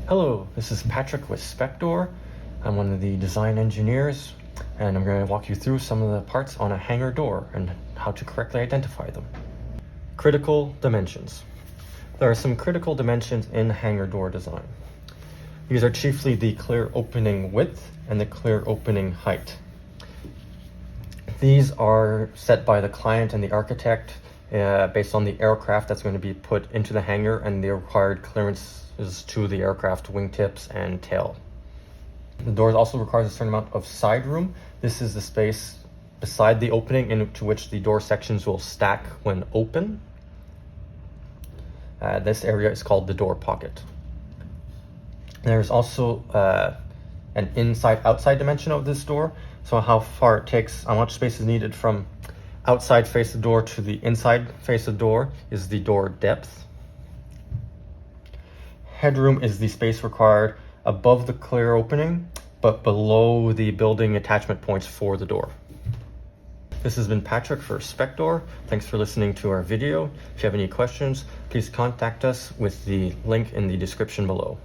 Hello, this is Patrick with Spec-Dor. I'm one of the design engineers, and I'm going to walk you through some of the parts on a hangar door and how to correctly identify them. Critical dimensions. There are some critical dimensions in hangar door design. These are chiefly the clear opening width and the clear opening height. These are set by the client and the architect based on the aircraft that's going to be put into the hangar and the required clearances to the aircraft wingtips and tail. The door also requires a certain amount of side room. This is the space beside the opening into which the door sections will stack when open. This area is called the door pocket. There's also an inside-outside dimension of this door. So how far it takes, how much space is needed from outside face of the door to the inside face of the door is the door depth. Headroom is the space required above the clear opening, but below the building attachment points for the door. This has been Patrick for Spec-Dor. Thanks for listening to our video. If you have any questions, please contact us with the link in the description below.